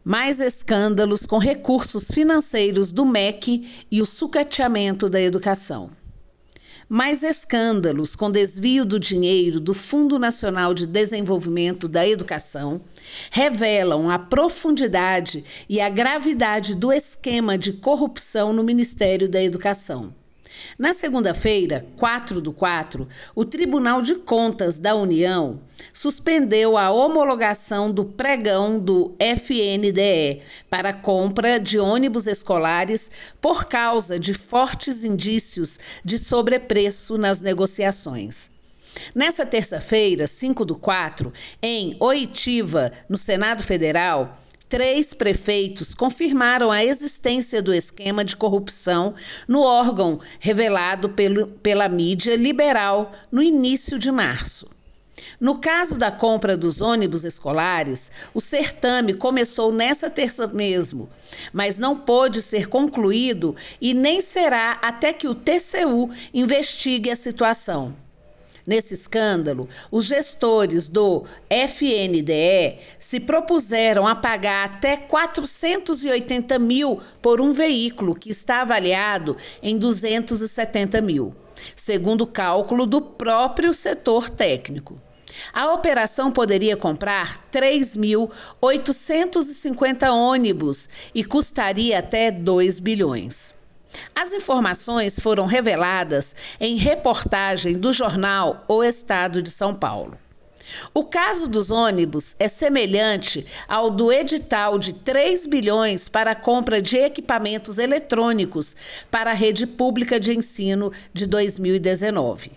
Mais escândalos com recursos financeiros do MEC e o sucateamento da educação. Mais escândalos com desvio do dinheiro do Fundo Nacional de Desenvolvimento da Educação revelam a profundidade e a gravidade do esquema de corrupção no Ministério da Educação. Na segunda-feira, 4/4, o Tribunal de Contas da União suspendeu a homologação do pregão do FNDE para a compra de ônibus escolares por causa de fortes indícios de sobrepreço nas negociações. Nessa terça-feira, 5/4, em Oitiva, no Senado Federal, 3 prefeitos confirmaram a existência do esquema de corrupção no órgão revelado pela mídia liberal no início de março. No caso da compra dos ônibus escolares, o certame começou nessa terça mesmo, mas não pôde ser concluído e nem será até que o TCU investigue a situação. Nesse escândalo, os gestores do FNDE se propuseram a pagar até 480 mil por um veículo que está avaliado em 270 mil, segundo o cálculo do próprio setor técnico. A operação poderia comprar 3.850 ônibus e custaria até 2 bilhões. As informações foram reveladas em reportagem do jornal O Estado de São Paulo. O caso dos ônibus é semelhante ao do edital de 3 bilhões para a compra de equipamentos eletrônicos para a rede pública de ensino de 2019.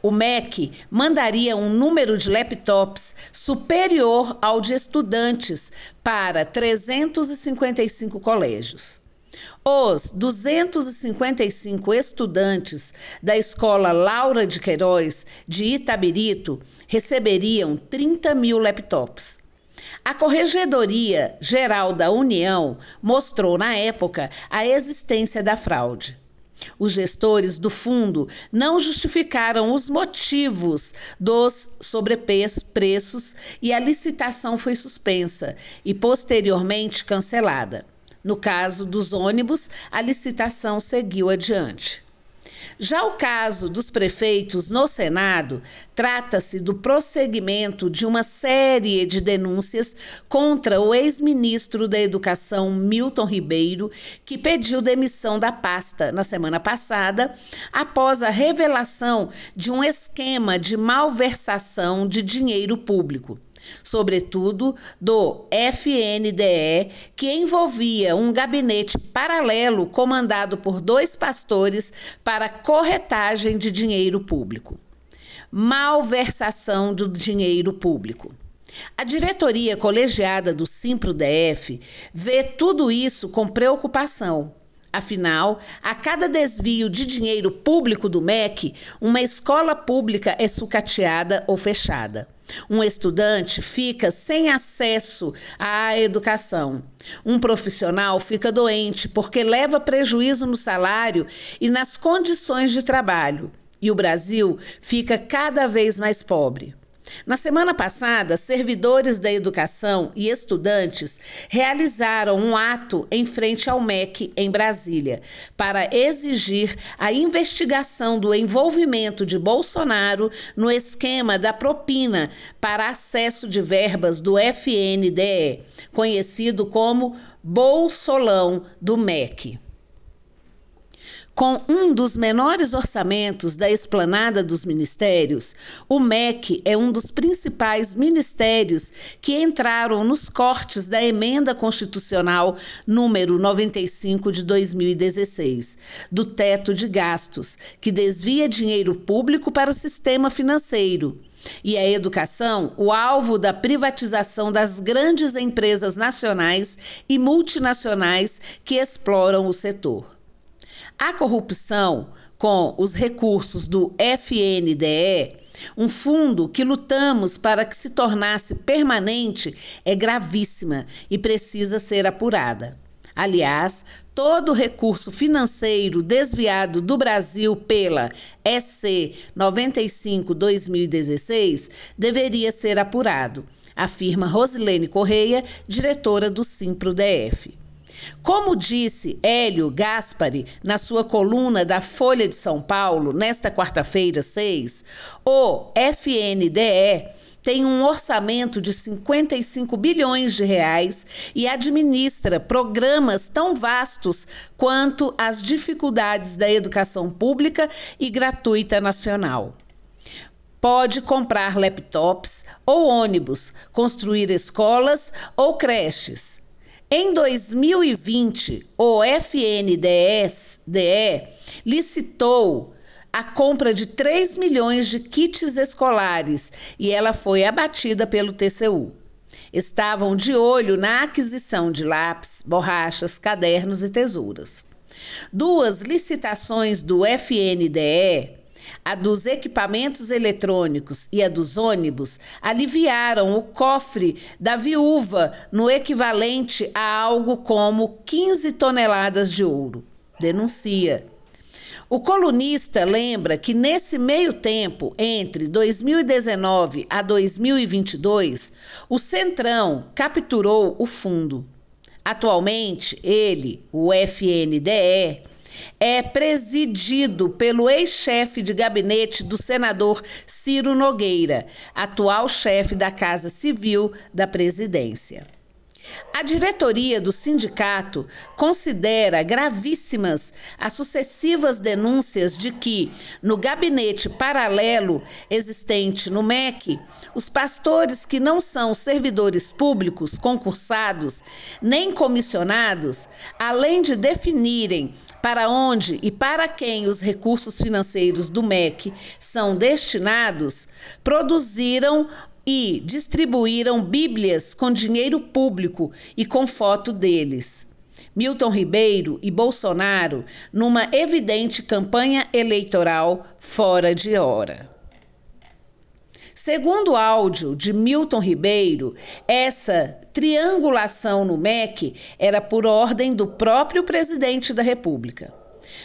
O MEC mandaria um número de laptops superior ao de estudantes para 355 colégios. Os 255 estudantes da Escola Laura de Queiroz, de Itabirito, receberiam 30 mil laptops. A Corregedoria Geral da União mostrou, na época, a existência da fraude. Os gestores do fundo não justificaram os motivos dos sobrepreços e a licitação foi suspensa e posteriormente cancelada. No caso dos ônibus, a licitação seguiu adiante. Já o caso dos prefeitos no Senado, trata-se do prosseguimento de uma série de denúncias contra o ex-ministro da Educação, Milton Ribeiro, que pediu demissão da pasta na semana passada, após a revelação de um esquema de malversação de dinheiro público, sobretudo do FNDE, que envolvia um gabinete paralelo comandado por 2 pastores para corretagem de dinheiro público. Malversação do dinheiro público. A diretoria colegiada do Simpro-DF vê tudo isso com preocupação. Afinal, a cada desvio de dinheiro público do MEC, uma escola pública é sucateada ou fechada. Um estudante fica sem acesso à educação. Um profissional fica doente porque leva prejuízo no salário e nas condições de trabalho. E o Brasil fica cada vez mais pobre. Na semana passada, servidores da educação e estudantes realizaram um ato em frente ao MEC em Brasília para exigir a investigação do envolvimento de Bolsonaro no esquema da propina para acesso de verbas do FNDE, conhecido como Bolsolão do MEC. Com um dos menores orçamentos da esplanada dos ministérios, o MEC é um dos principais ministérios que entraram nos cortes da Emenda Constitucional número 95 de 2016, do teto de gastos, que desvia dinheiro público para o sistema financeiro. E a educação, o alvo da privatização das grandes empresas nacionais e multinacionais que exploram o setor. A corrupção com os recursos do FNDE, um fundo que lutamos para que se tornasse permanente, é gravíssima e precisa ser apurada. Aliás, todo recurso financeiro desviado do Brasil pela SC 95/2016 deveria ser apurado afirma Rosilene Correia, diretora do Simpro-DF. Como disse Hélio Gaspari na sua coluna da Folha de São Paulo, nesta quarta-feira, 6, o FNDE tem um orçamento de 55 bilhões de reais e administra programas tão vastos quanto as dificuldades da educação pública e gratuita nacional. Pode comprar laptops ou ônibus, construir escolas ou creches. Em 2020, o FNDE licitou a compra de 3 milhões de kits escolares e ela foi abatida pelo TCU. Estavam de olho na aquisição de lápis, borrachas, cadernos e tesouras. 2 licitações do FNDE, a dos equipamentos eletrônicos e a dos ônibus, aliviaram o cofre da viúva no equivalente a algo como 15 toneladas de ouro, denuncia. O colunista lembra que nesse meio tempo, entre 2019 a 2022, o Centrão capturou o fundo. Atualmente, ele, o FNDE, é presidido pelo ex-chefe de gabinete do senador Ciro Nogueira, atual chefe da Casa Civil da Presidência. A diretoria do sindicato considera gravíssimas as sucessivas denúncias de que, no gabinete paralelo existente no MEC, os pastores que não são servidores públicos concursados nem comissionados, além de definirem para onde e para quem os recursos financeiros do MEC são destinados, produziram e distribuíram bíblias com dinheiro público e com foto deles. Milton Ribeiro e Bolsonaro, numa evidente campanha eleitoral fora de hora. Segundo o áudio de Milton Ribeiro, essa triangulação no MEC era por ordem do próprio presidente da República.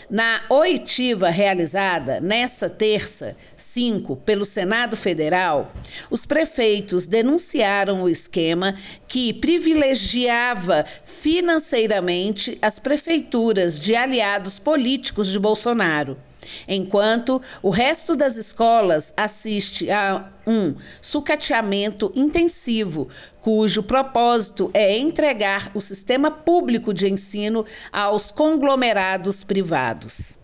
Na oitiva realizada nesta terça, 5, pelo Senado Federal, os prefeitos denunciaram o esquema que privilegiava financeiramente as prefeituras de aliados políticos de Bolsonaro, enquanto o resto das escolas assiste a um sucateamento intensivo, cujo propósito é entregar o sistema público de ensino aos conglomerados privados.